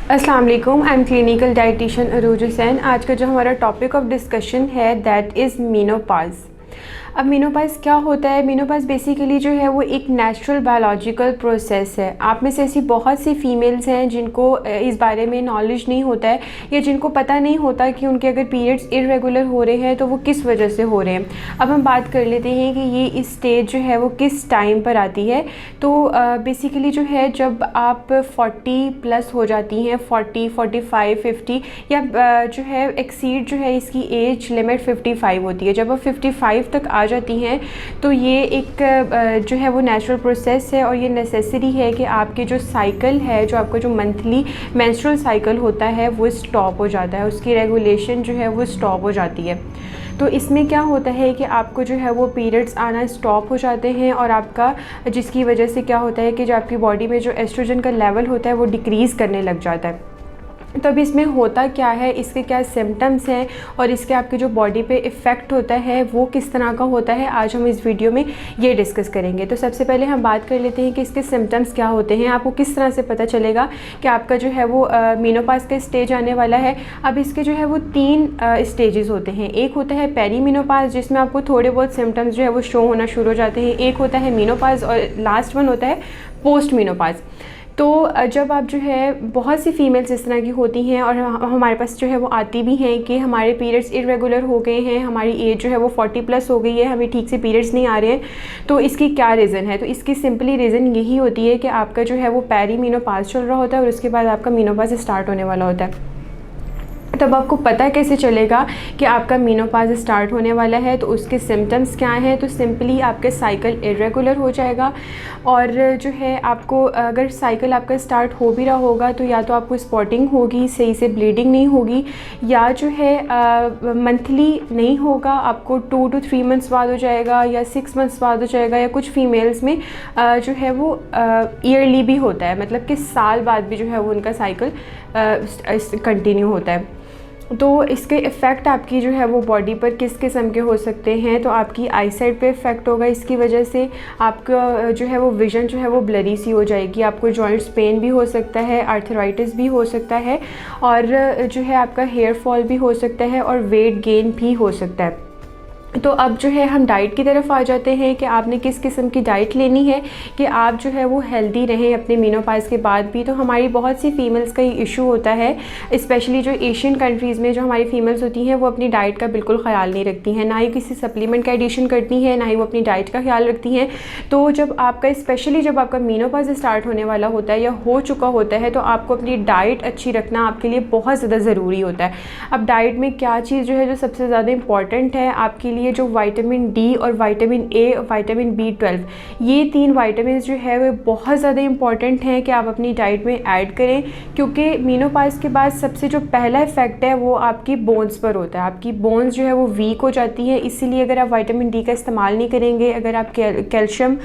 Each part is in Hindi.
अस्सलाम वालेकुम, आई एम क्लिनिकल डाइटिशियन अरूज हुसैन। आज का जो हमारा टॉपिक ऑफ डिस्कशन है दैट इज़ मेनोपॉज। अब मेनोपॉज क्या होता है? मेनोपॉज बेसिकली जो है वो एक नेचुरल बायोलॉजिकल प्रोसेस है। आप में से ऐसी बहुत सी फीमेल्स हैं जिनको इस बारे में नॉलेज नहीं होता है या जिनको पता नहीं होता कि उनके अगर पीरियड्स इरेगुलर हो रहे हैं तो वो किस वजह से हो रहे हैं। अब हम बात कर लेते हैं कि ये इस स्टेज जो है वो किस टाइम पर आती है। तो बेसिकली जो है जब आप 40 प्लस हो जाती हैं, 40, 45, 50 या जो है एक्सीड जो है इसकी एज लिमिट 55 होती है। जब आप 55 तक आ जाती हैं तो ये एक जो है वो नेचुरल प्रोसेस है और ये नेसेसरी है कि आपके जो साइकिल है, जो आपका जो मंथली मेंस्ट्रुअल साइकिल होता है वो स्टॉप हो जाता है, उसकी रेगुलेशन जो है वो स्टॉप हो जाती है। तो इसमें क्या होता है कि आपको जो है वो पीरियड्स आना स्टॉप हो जाते हैं और आपका जिसकी वजह से क्या होता है कि जो आपकी बॉडी में जो एस्ट्रोजन का लेवल होता है वो डिक्रीज़ करने लग जाता है। तो अब इसमें होता क्या है, इसके क्या सिम्टम्स हैं और इसके आपकी जो बॉडी पे इफ़ेक्ट होता है वो किस तरह का होता है, आज हम इस वीडियो में ये डिस्कस करेंगे। तो सबसे पहले हम बात कर लेते हैं कि इसके सिम्टम्स क्या होते हैं, आपको किस तरह से पता चलेगा कि आपका जो है वो मेनोपॉज का स्टेज आने वाला है। अब इसके जो है वो 3 स्टेजेस होते हैं। एक होता है पेरी मेनोपॉज जिसमें आपको थोड़े बहुत सिम्टम्स जो है वो शो होना शुरू हो जाते हैं। एक होता है मेनोपॉज और लास्ट वन होता है पोस्ट मेनोपॉज। तो जब आप जो है बहुत सी फीमेल्स इस तरह की होती हैं और हमारे पास जो है वो आती भी हैं कि हमारे पीरियड्स इरेगुलर हो गए हैं, हमारी एज जो है वो 40 प्लस हो गई है, हमें ठीक से पीरियड्स नहीं आ रहे हैं, तो इसकी क्या रीज़न है? तो इसकी सिंपली रीज़न यही होती है कि आपका जो है वो पेरी मेनोपॉज चल रहा होता है और उसके बाद आपका मेनोपॉज स्टार्ट होने वाला होता है। तब आपको पता कैसे चलेगा कि आपका मेनोपॉज स्टार्ट होने वाला है? तो उसके सिम्टम्स क्या हैं? तो सिंपली आपके साइकिल इरेगुलर हो जाएगा और जो है आपको अगर साइकिल आपका स्टार्ट हो भी रहा होगा तो या तो आपको स्पॉटिंग होगी, सही से ब्लीडिंग नहीं होगी, या जो है मंथली नहीं होगा, आपको 2 to 3 मंथ्स बाद हो जाएगा या 6 मंथ्स बाद हो जाएगा, या कुछ फीमेल्स में जो है वो ईयरली भी होता है, मतलब कि साल बाद भी जो है वो उनका साइकिल कंटिन्यू होता है। तो इसके इफ़ेक्ट आपकी जो है वो बॉडी पर किस किस्म के हो सकते हैं? तो आपकी आई साइड पे इफ़ेक्ट होगा, इसकी वजह से आपका जो है वो विज़न जो है वो ब्लरी सी हो जाएगी, आपको जॉइंट्स पेन भी हो सकता है, आर्थराइटिस भी हो सकता है और जो है आपका हेयर फॉल भी हो सकता है और वेट गेन भी हो सकता है। तो अब जो है हम डाइट की तरफ आ जाते हैं कि आपने किस किस्म की डाइट लेनी है कि आप जो है वो हेल्दी रहें अपने मेनोपॉज के बाद भी। तो हमारी बहुत सी फीमेल्स का ये इशू होता है, स्पेशली जो एशियन कंट्रीज़ में जो हमारी फीमेल्स होती हैं वो अपनी डाइट का बिल्कुल ख्याल नहीं रखती हैं, ना ही किसी सप्लीमेंट का एडिशन करती हैं, ना ही वो अपनी डाइट का ख्याल रखती हैं। तो जब आपका स्पेशली जब आपका मेनोपॉज स्टार्ट होने वाला होता है या हो चुका होता है तो आपको अपनी डाइट अच्छी रखना आपके लिए बहुत ज़्यादा ज़रूरी होता है। अब डाइट में क्या चीज़ जो है जो सबसे ज़्यादा इंपॉर्टेंट है आपके लिए, जो विटामिन डी और विटामिन ए और विटामिन B12, ये 3 विटामिन जो है वो बहुत ज़्यादा इंपॉर्टेंट हैं कि आप अपनी डाइट में ऐड करें, क्योंकि मेनोपॉज के बाद सबसे जो पहला इफ़ेक्ट है वो आपकी बोन्स पर होता है। आपकी बोन्स जो है वो वीक हो जाती हैं, इसीलिए अगर आप विटामिन डी का इस्तेमाल नहीं करेंगे, अगर आप कैल्शियम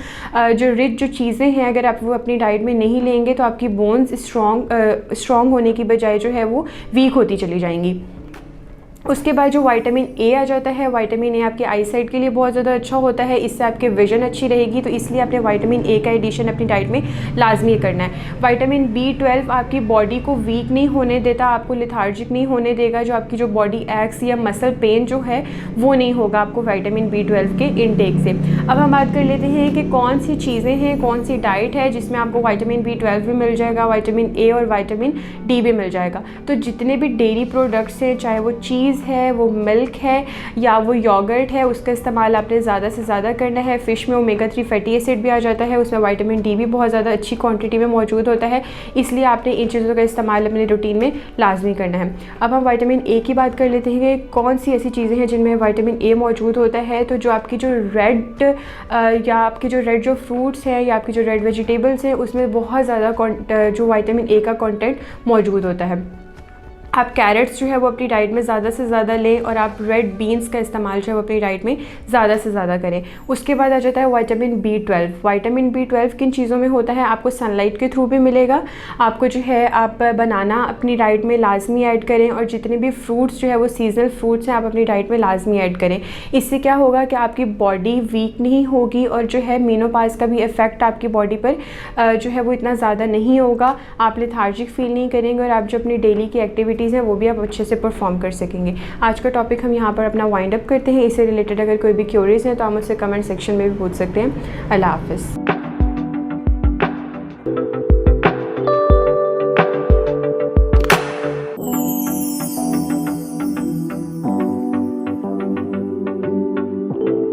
जो रिच जो चीज़ें हैं अगर आप वो अपनी डाइट में नहीं लेंगे तो आपकी बोन्स स्ट्रॉन्ग होने की बजाय जो है वो वीक होती चली जाएंगी। उसके बाद जो विटामिन ए आ जाता है, विटामिन ए आपके आई साइट के लिए बहुत ज़्यादा अच्छा होता है, इससे आपके विजन अच्छी रहेगी, तो इसलिए आपने विटामिन ए का एडिशन अपनी डाइट में लाजमी करना है। विटामिन B12 आपकी बॉडी को वीक नहीं होने देता, आपको लेथार्जिक नहीं होने देगा, जो आपकी जो बॉडी एक्स या मसल पेन जो है वो नहीं होगा आपको विटामिन B12 के इनटेक से। अब हम बात कर लेते हैं कि कौन सी चीज़ें हैं, कौन सी डाइट है जिसमें आपको विटामिन B12 भी मिल जाएगा, विटामिन ए और विटामिन डी भी मिल जाएगा। तो जितने भी डेयरी प्रोडक्ट्स हैं, चाहे वो चीज़ है, वो मिल्क है या वो योगर्ट है, उसका इस्तेमाल आपने ज़्यादा से ज़्यादा करना है। फ़िश में ओमेगा 3 फैटी एसिड भी आ जाता है, उसमें विटामिन डी भी बहुत ज़्यादा अच्छी क्वांटिटी में मौजूद होता है, इसलिए आपने इन चीज़ों का इस्तेमाल अपने रूटीन में लाजमी करना है। अब हम विटामिन ए की बात कर लेते हैं कि कौन सी ऐसी चीज़ें हैं जिनमें विटामिन ए मौजूद होता है। तो जो आपकी जो रेड या आपके जो रेड जो फ्रूट्स हैं या आपकी जो रेड वेजिटेबल्स हैं उसमें बहुत ज़्यादा जो विटामिन ए का कॉन्टेंट मौजूद होता है। आप कैरेट्स जो है वो अपनी डाइट में ज़्यादा से ज़्यादा लें और आप रेड बीन्स का इस्तेमाल जो है वो अपनी डाइट में ज़्यादा से ज़्यादा करें। उसके बाद आ जाता है विटामिन B12। विटामिन B12 किन चीज़ों में होता है, आपको सनलाइट के थ्रू भी मिलेगा। आपको जो है आप बनाना अपनी डाइट में लाजमी ऐड करें और जितने भी फ्रूट्स जो है वो सीजनल फ्रूट्स हैं आप अपनी डाइट में लाजमी ऐड करें। इससे क्या होगा कि आपकी बॉडी वीक नहीं होगी और जो है मेनोपॉज का भी इफ़ेक्ट आपकी बॉडी पर जो है वो इतना ज़्यादा नहीं होगा। आप लेथार्जिक फील नहीं करेंगे और आप जो अपनी डेली की एक्टिविटीज़ हैं वो भी आप अच्छे से परफॉर्म कर सकेंगे। आज का टॉपिक हम यहाँ पर अपना वाइंड अप करते हैं। इससे रिलेटेड अगर कोई भी क्यूरीज है तो आप मुझसे कमेंट सेक्शन में भी पूछ सकते हैं। अल्लाह हाफ़िज़।